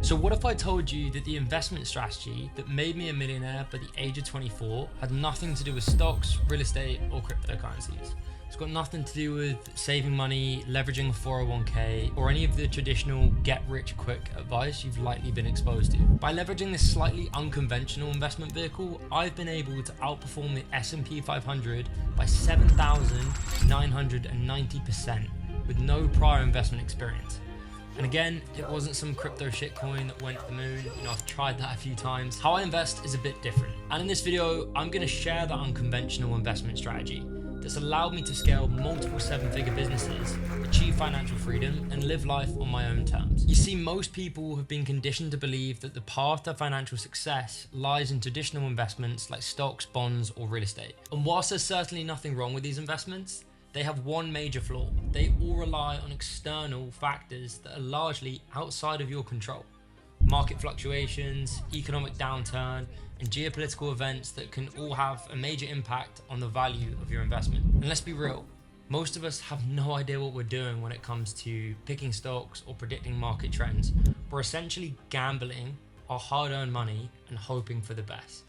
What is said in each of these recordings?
So what if I told you that the investment strategy that made me a millionaire by the age of 24 had nothing to do with stocks, real estate, or cryptocurrencies? It's got nothing to do with saving money, leveraging a 401k, or any of the traditional get-rich-quick advice you've likely been exposed to. By leveraging this slightly unconventional investment vehicle, I've been able to outperform the S&P 500 by 7,990% with no prior investment experience. And again, it wasn't some crypto shitcoin that went to the moon. I've tried that a few times. How I invest is a bit different. And in this video, I'm gonna share that unconventional investment strategy that's allowed me to scale multiple seven-figure businesses, achieve financial freedom, and live life on my own terms. You see, most people have been conditioned to believe that the path to financial success lies in traditional investments like stocks, bonds, or real estate. And whilst there's certainly nothing wrong with these investments, they have one major flaw. They all rely on external factors that are largely outside of your control. Market fluctuations, economic downturn, and geopolitical events that can all have a major impact on the value of your investment. And let's be real, most of us have no idea what we're doing when it comes to picking stocks or predicting market trends. We're essentially gambling our hard-earned money and hoping for the best.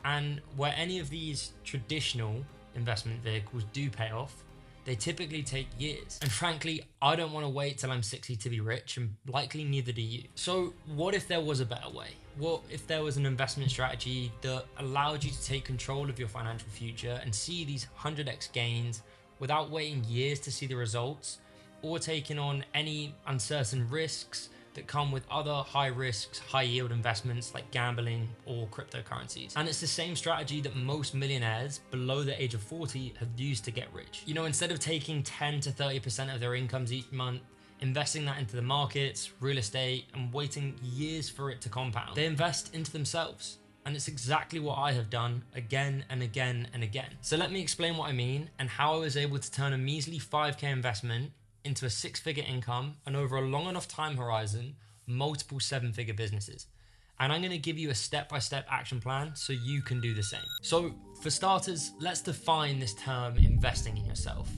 And where any of these traditional investment vehicles do pay off, they typically take years. And frankly, I don't want to wait till I'm 60 to be rich, and likely neither do you. So what if there was a better way? What if there was an investment strategy that allowed you to take control of your financial future and see these 100x gains without waiting years to see the results, or taking on any uncertain risks that come with other high risks, high yield investments like gambling or cryptocurrencies? And it's the same strategy that most millionaires below the age of 40 have used to get rich. Instead of taking 10 to 30% of their incomes each month, investing that into the markets, real estate, and waiting years for it to compound, they invest into themselves. And it's exactly what I have done again and again and again. So let me explain what I mean and how I was able to turn a measly 5K investment into a six-figure income, and over a long enough time horizon, multiple seven-figure businesses. And I'm going to give you a step-by-step action plan so you can do the same. So for starters, let's define this term investing in yourself.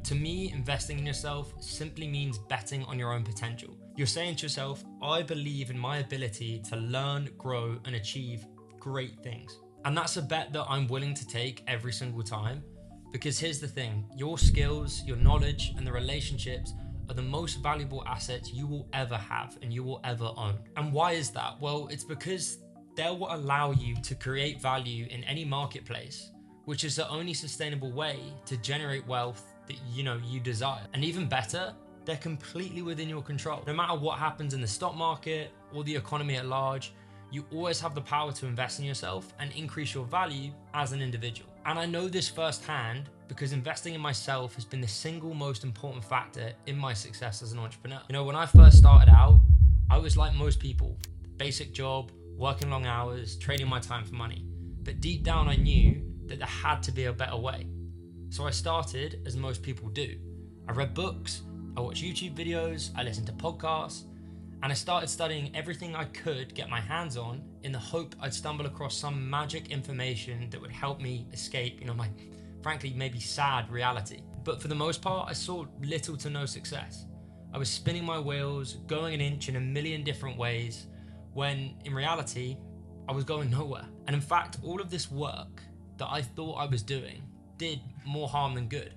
To me, investing in yourself simply means betting on your own potential. You're saying to yourself, I believe in my ability to learn, grow, and achieve great things. And that's a bet that I'm willing to take every single time. Because here's the thing, your skills, your knowledge, and the relationships are the most valuable assets you will ever have and you will ever own. And why is that? Well, it's because they're what allow you to create value in any marketplace, which is the only sustainable way to generate wealth that you desire. And even better, they're completely within your control. No matter what happens in the stock market or the economy at large, you always have the power to invest in yourself and increase your value as an individual. And I know this firsthand because investing in myself has been the single most important factor in my success as an entrepreneur. When I first started out, I was like most people, basic job, working long hours, trading my time for money. But deep down I knew that there had to be a better way. So I started as most people do. I read books, I watched YouTube videos, I listened to podcasts, and I started studying everything I could get my hands on in the hope I'd stumble across some magic information that would help me escape, my frankly maybe sad reality. But for the most part, I saw little to no success. I was spinning my wheels, going an inch in a million different ways, when in reality, I was going nowhere. And in fact, all of this work that I thought I was doing did more harm than good.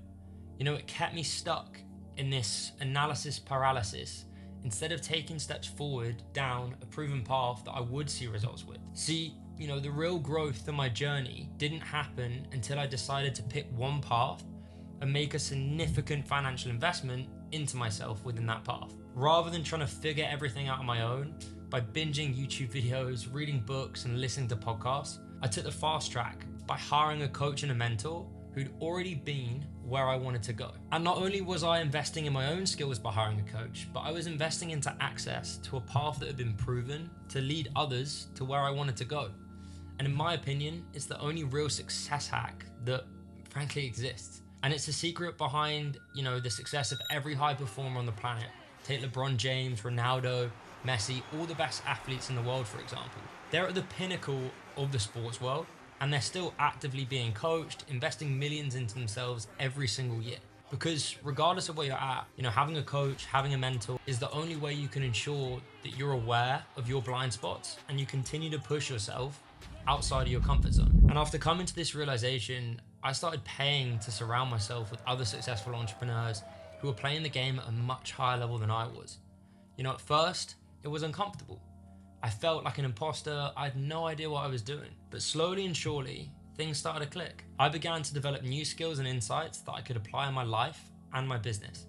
It kept me stuck in this analysis paralysis, instead of taking steps forward down a proven path that I would see results with. See, the real growth in my journey didn't happen until I decided to pick one path and make a significant financial investment into myself within that path. Rather than trying to figure everything out on my own by binging YouTube videos, reading books, and listening to podcasts, I took the fast track by hiring a coach and a mentor who'd already been where I wanted to go. And not only was I investing in my own skills by hiring a coach, but I was investing into access to a path that had been proven to lead others to where I wanted to go. And in my opinion, it's the only real success hack that frankly exists. And it's the secret behind, the success of every high performer on the planet. Take LeBron James, Ronaldo, Messi, all the best athletes in the world, for example. They're at the pinnacle of the sports world, and they're still actively being coached, investing millions into themselves every single year. Because regardless of where you're at, having a coach, having a mentor is the only way you can ensure that you're aware of your blind spots and you continue to push yourself outside of your comfort zone. And after coming to this realization, I started paying to surround myself with other successful entrepreneurs who were playing the game at a much higher level than I was. At first, it was uncomfortable. I felt like an imposter. I had no idea what I was doing. But slowly and surely, things started to click. I began to develop new skills and insights that I could apply in my life and my business.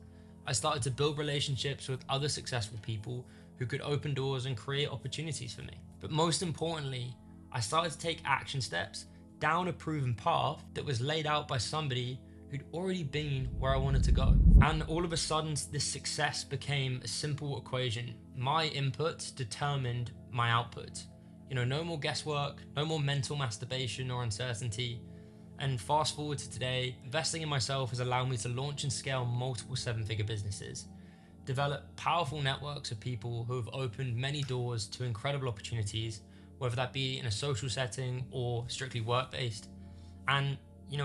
I started to build relationships with other successful people who could open doors and create opportunities for me. But most importantly, I started to take action steps down a proven path that was laid out by somebody who'd already been where I wanted to go. And all of a sudden, this success became a simple equation. My inputs determined my outputs. No more guesswork, no more mental masturbation or uncertainty. And fast forward to today, investing in myself has allowed me to launch and scale multiple seven-figure businesses, develop powerful networks of people who have opened many doors to incredible opportunities, whether that be in a social setting or strictly work-based, and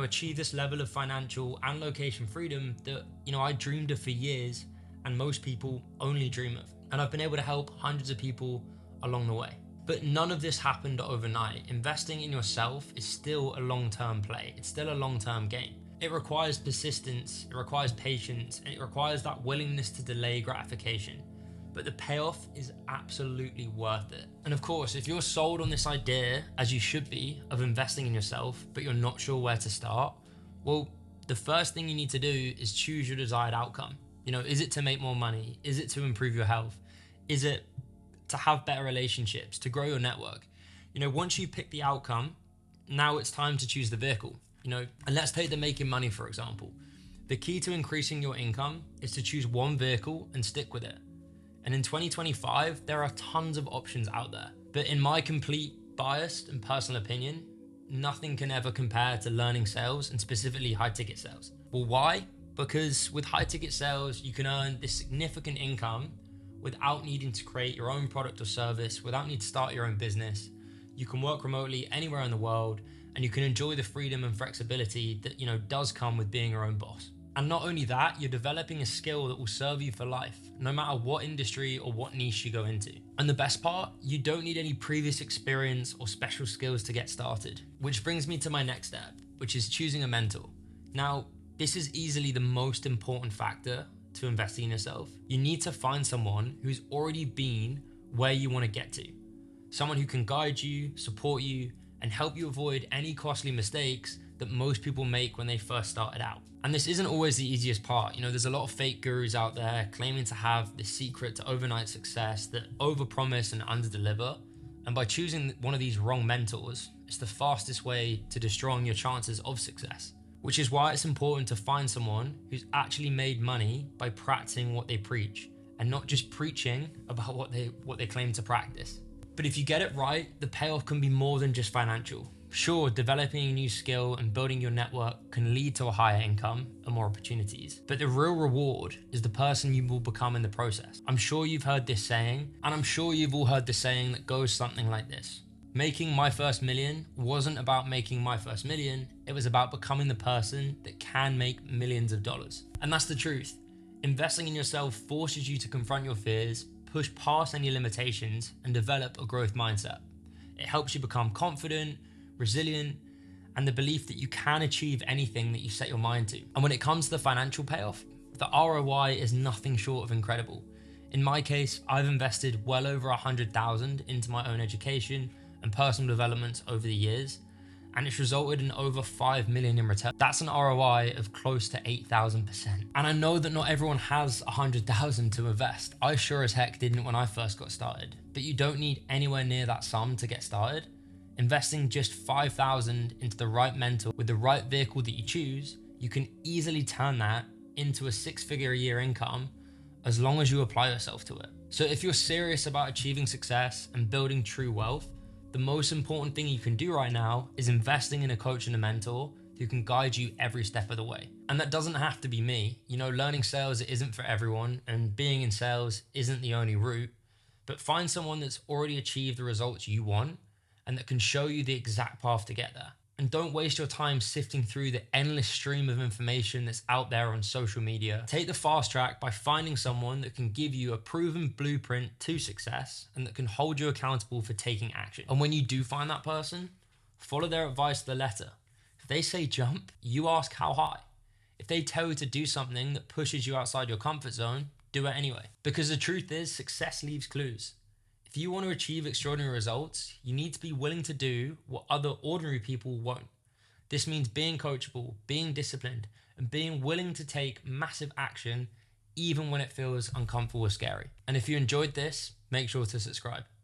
achieve this level of financial and location freedom that I dreamed of for years and most people only dream of. And I've been able to help hundreds of people along the way. But none of this happened overnight. Investing in yourself is still a long-term play. It's still a long-term game. It requires persistence, it requires patience, and it requires that willingness to delay gratification. But the payoff is absolutely worth it. And of course, if you're sold on this idea, as you should be, of investing in yourself, but you're not sure where to start, well, the first thing you need to do is choose your desired outcome. Is it to make more money? Is it to improve your health? Is it to have better relationships, to grow your network? Once you pick the outcome, now it's time to choose the vehicle. And let's take the making money, for example. The key to increasing your income is to choose one vehicle and stick with it. And in 2025, there are tons of options out there. But in my complete biased and personal opinion, nothing can ever compare to learning sales, and specifically high ticket sales. Well, why? Because with high ticket sales, you can earn this significant income without needing to create your own product or service, without needing to start your own business. You can work remotely anywhere in the world, and you can enjoy the freedom and flexibility that does come with being your own boss. And not only that, you're developing a skill that will serve you for life, no matter what industry or what niche you go into. And the best part, you don't need any previous experience or special skills to get started. Which brings me to my next step, which is choosing a mentor. Now, this is easily the most important factor to investing in yourself. You need to find someone who's already been where you want to get to. Someone who can guide you, support you, and help you avoid any costly mistakes that most people make when they first started out. And this isn't always the easiest part. There's a lot of fake gurus out there claiming to have the secret to overnight success that overpromise and underdeliver. And by choosing one of these wrong mentors, it's the fastest way to destroying your chances of success. Which is why it's important to find someone who's actually made money by practicing what they preach and not just preaching about what they claim to practice. But if you get it right, the payoff can be more than just financial. Sure, developing a new skill and building your network can lead to a higher income and more opportunities, but the real reward is the person you will become in the process. I'm sure you've heard this saying, and I'm sure you've all heard the saying that goes something like this. Making my first million wasn't about making my first million, it was about becoming the person that can make millions of dollars. And that's the truth. Investing in yourself forces you to confront your fears, push past any limitations, and develop a growth mindset. It helps you become confident, resilient, and the belief that you can achieve anything that you set your mind to. And when it comes to the financial payoff, the ROI is nothing short of incredible. In my case, I've invested well over 100,000 into my own education and personal development over the years, and it's resulted in over 5 million in return. That's an ROI of close to 8,000%. And I know that not everyone has 100,000 to invest. I sure as heck didn't when I first got started, but you don't need anywhere near that sum to get started. Investing just 5,000 into the right mentor with the right vehicle that you choose, you can easily turn that into a 6-figure a year income as long as you apply yourself to it. So if you're serious about achieving success and building true wealth, the most important thing you can do right now is investing in a coach and a mentor who can guide you every step of the way. And that doesn't have to be me. Learning sales isn't for everyone, and being in sales isn't the only route, but find someone that's already achieved the results you want and that can show you the exact path to get there. And don't waste your time sifting through the endless stream of information that's out there on social media. Take the fast track by finding someone that can give you a proven blueprint to success and that can hold you accountable for taking action. And when you do find that person, follow their advice to the letter. If they say jump, you ask how high. If they tell you to do something that pushes you outside your comfort zone, do it anyway. Because the truth is, success leaves clues. If you want to achieve extraordinary results, you need to be willing to do what other ordinary people won't. This means being coachable, being disciplined, and being willing to take massive action even when it feels uncomfortable or scary. And if you enjoyed this, make sure to subscribe.